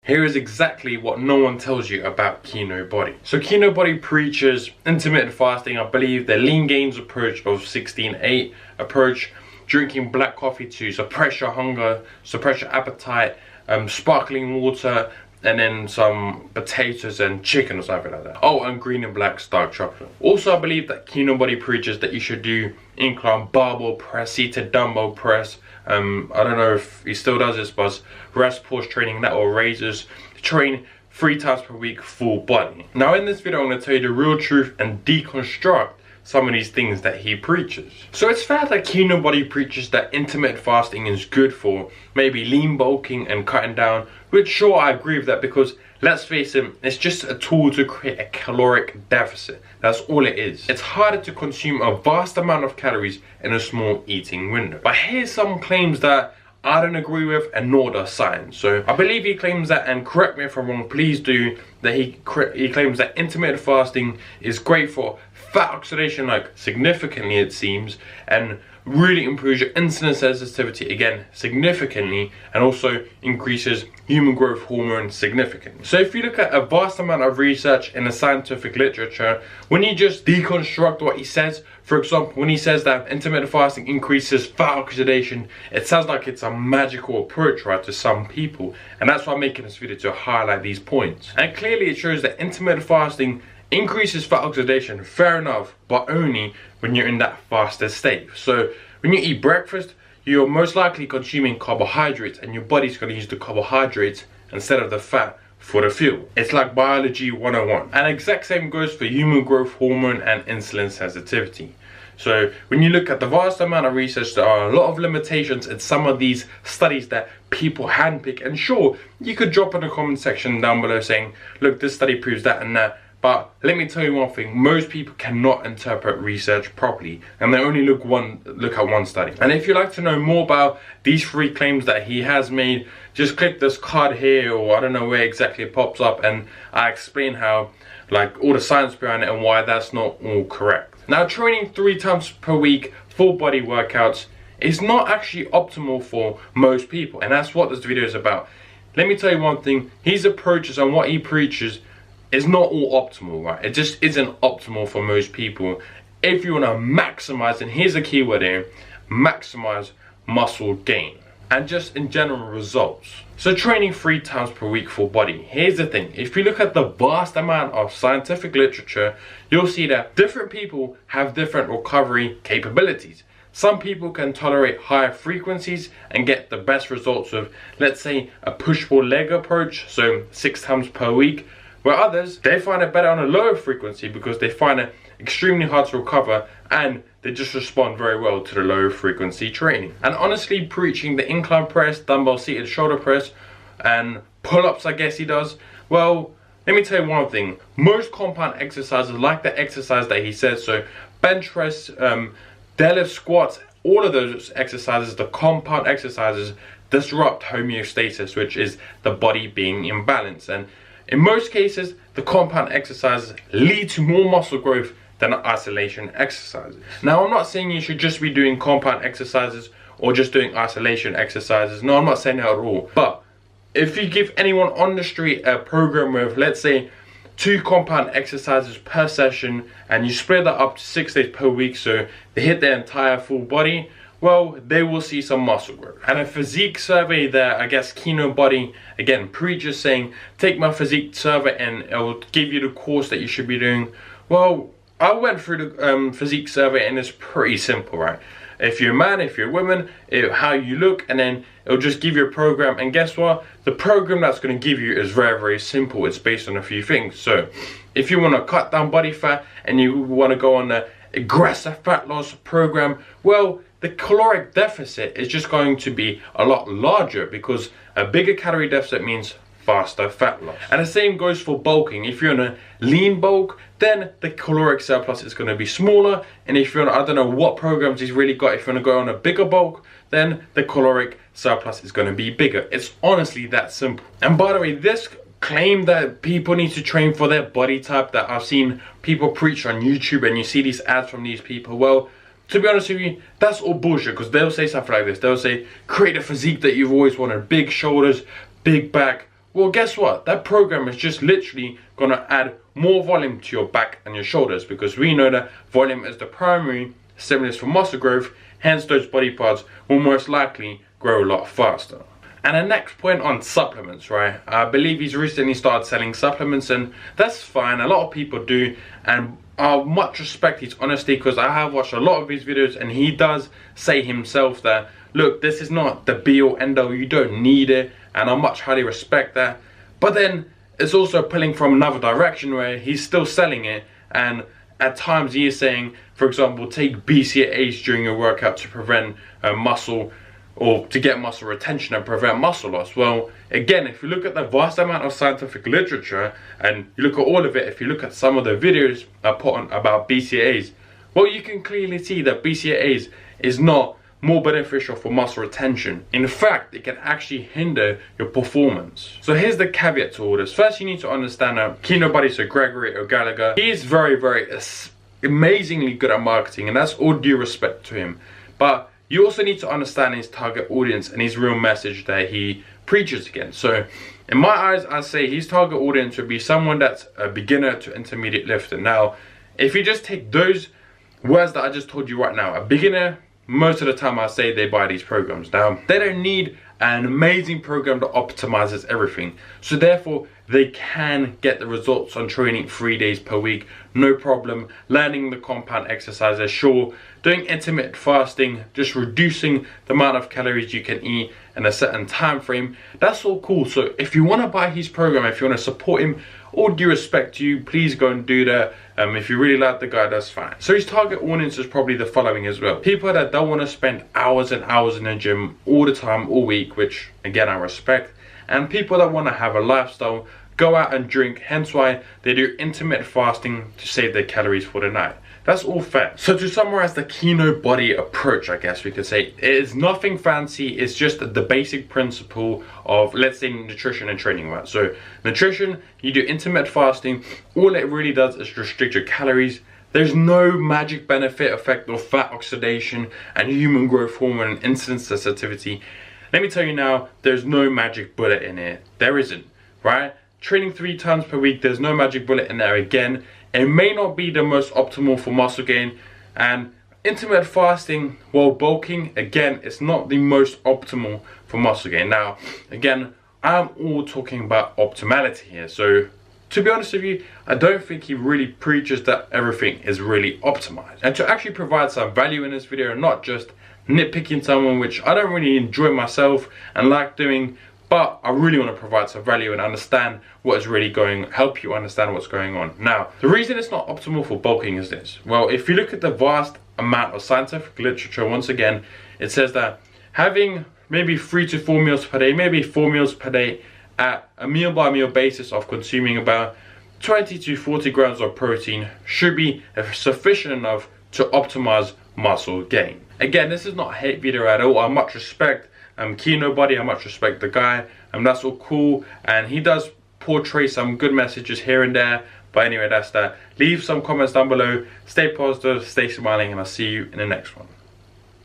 Here is exactly what no one tells you about Kinobody. So Kinobody preaches intermittent fasting, I believe the lean gains approach of 16-8 approach, drinking black coffee to suppress your hunger, suppress your appetite, sparkling water, and then some potatoes and chicken or something like that. Oh, and green and black dark chocolate. Also, I believe that Kinobody preaches that you should do incline barbell press, seated dumbbell press. I don't know if he still does this, but rest pause training, that or raises. Train 3 times per week, full body. Now in this video, I'm going to tell you the real truth and deconstruct some of these things that he preaches. So it's fair that Kinobody preaches that intermittent fasting is good for maybe lean bulking and cutting down, which sure, I agree with that, because let's face it, it's just a tool to create a caloric deficit. That's all it is. It's harder to consume a vast amount of calories in a small eating window. But here's some claims that I don't agree with, and nor does science. So I believe he claims that, and correct me if I'm wrong, please do, that he claims that intermittent fasting is great for fat oxidation, like significantly it seems, and really improves your insulin sensitivity, again significantly, and also increases human growth hormone significantly. So if you look at a vast amount of research in the scientific literature, when you just deconstruct what he says, for example, when he says that intermittent fasting increases fat oxidation, it sounds like it's a magical approach, right, to some people, and that's why I'm making this video, to highlight these points. And clearly it shows that intermittent fasting increases fat oxidation, fair enough, but only when you're in that fasted state. So when you eat breakfast, you're most likely consuming carbohydrates, and your body's going to use the carbohydrates instead of the fat for the fuel. It's like biology 101. And exact same goes for human growth hormone and insulin sensitivity. So when you look at the vast amount of research, there are a lot of limitations in some of these studies that people handpick. And sure, you could drop in the comment section down below saying, look, this study proves that and that. But let me tell you one thing, most people cannot interpret research properly, and they only look at one study. And if you'd like to know more about these 3 claims that he has made, just click this card here, or I don't know where exactly it pops up, and I explain how, like, all the science behind it and why that's not all correct. Now, training 3 times per week, full body workouts, is not actually optimal for most people, and that's what this video is about. Let me tell you one thing, his approaches and what he preaches is not all optimal, right? It just isn't optimal for most people. If you want to maximize, and here's a keyword here, maximize muscle gain and just in general results. So training 3 times per week full body. Here's the thing, if you look at the vast amount of scientific literature, you'll see that different people have different recovery capabilities. Some people can tolerate higher frequencies and get the best results with, let's say, a push-pull leg approach, so 6 times per week, where others, they find it better on a lower frequency because they find it extremely hard to recover, and they just respond very well to the low frequency training. And honestly, preaching the incline press, dumbbell seated shoulder press, and pull-ups, I guess he does, well, let me tell you one thing, most compound exercises, like the exercise that he says, so bench press, deadlift, squats, all of those exercises, the compound exercises, disrupt homeostasis, which is the body being in balance. And in most cases, the compound exercises lead to more muscle growth than isolation exercises. Now, I'm not saying you should just be doing compound exercises or just doing isolation exercises. No, I'm not saying that at all. But if you give anyone on the street a program with, let's say, 2 compound exercises per session, and you split that up to 6 days per week, so they hit their entire full body, well, they will see some muscle growth. And a physique survey that I guess Kinobody, again, preaches saying, take my physique survey and it will give you the course that you should be doing. Well, I went through the physique survey, and it's pretty simple, right? If you're a man, if you're a woman, how you look, and then it'll just give you a program. And guess what? The program that's going to give you is very, very simple. It's based on a few things. So if you want to cut down body fat and you want to go on an aggressive fat loss program, well, the caloric deficit is just going to be a lot larger, because a bigger calorie deficit means faster fat loss. And the same goes for bulking. If you're in a lean bulk, then the caloric surplus is going to be smaller. And if you're on, I don't know what programs he's really got, if you want to go on a bigger bulk, then the caloric surplus is going to be bigger. It's honestly that simple. And by the way, this claim that people need to train for their body type that I've seen people preach on YouTube, and you see these ads from these people, well, to be honest with you, that's all bullshit, because they'll say something like this. They'll say, create a physique that you've always wanted, big shoulders, big back. well, guess what? That program is just literally going to add more volume to your back and your shoulders, because we know that volume is the primary stimulus for muscle growth, hence those body parts will most likely grow a lot faster. And the next point on supplements, right? I believe he's recently started selling supplements, and that's fine. A lot of people do, and I much respect his honesty, because I have watched a lot of his videos and he does say himself that, look, this is not the be all end all, you don't need it, and I much highly respect that. But then it's also pulling from another direction where he's still selling it, and at times he is saying, for example, take BCAAs during your workout to prevent muscle, or to get muscle retention and prevent muscle loss. Well, again, if you look at the vast amount of scientific literature and you look at all of it, if you look at some of the videos I put on about BCAAs, well, you can clearly see that BCAAs is not more beneficial for muscle retention. In fact, it can actually hinder your performance. So here's the caveat to all this. First, you need to understand that Kinobody, so Gregory O'Gallagher, he is very amazingly good at marketing, and that's all due respect to him. But you also need to understand his target audience and his real message that he preaches against. So in my eyes, I say his target audience would be someone that's a beginner to intermediate lifter. Now, if you just take those words that I just told you right now, a beginner, most of the time I say they buy these programs. Now, they don't need an amazing program that optimizes everything. So therefore, they can get the results on training 3 days per week, no problem. Learning the compound exercises, sure. Doing intermittent fasting, just reducing the amount of calories you can eat in a certain time frame, that's all cool. So if you want to buy his program, if you want to support him, all due respect to you, please go and do that. If you really like the guy, that's fine. So his target audience is probably the following as well: people that don't want to spend hours and hours in the gym all the time, all week, which again I respect, and people that want to have a lifestyle, go out and drink, hence why they do intermittent fasting to save their calories for the night. That's all fair. So to summarize the Kinobody approach, I guess we could say, it is nothing fancy. It's just the basic principle of, let's say, nutrition and training, right? So nutrition, you do intermittent fasting. All it really does is restrict your calories. There's no magic benefit effect of fat oxidation and human growth hormone and insulin sensitivity. Let me tell you now, there's no magic bullet in it. There isn't, right? Training 3 times per week, there's no magic bullet in there again. It may not be the most optimal for muscle gain, and intermittent fasting while bulking, again, it's not the most optimal for muscle gain. Now, again, I'm all talking about optimality here. So to be honest with you, I don't think he really preaches that everything is really optimized. And to actually provide some value in this video, not just nitpicking someone, which I don't really enjoy myself and like doing, but I really want to provide some value and understand what is really help you understand what's going on. Now, the reason it's not optimal for bulking is this. Well, if you look at the vast amount of scientific literature, once again, it says that having maybe 3 to 4 meals per day, maybe 4 meals per day at a meal by meal basis of consuming about 20 to 40 grams of protein should be sufficient enough to optimize muscle gain. Again, this is not a hate video at all. I much respect Kinobody, I much respect the guy, and that's all cool, and he does portray some good messages here and there. But anyway, that's that. Leave some comments down below. Stay positive, stay smiling, and I'll see you in the next one.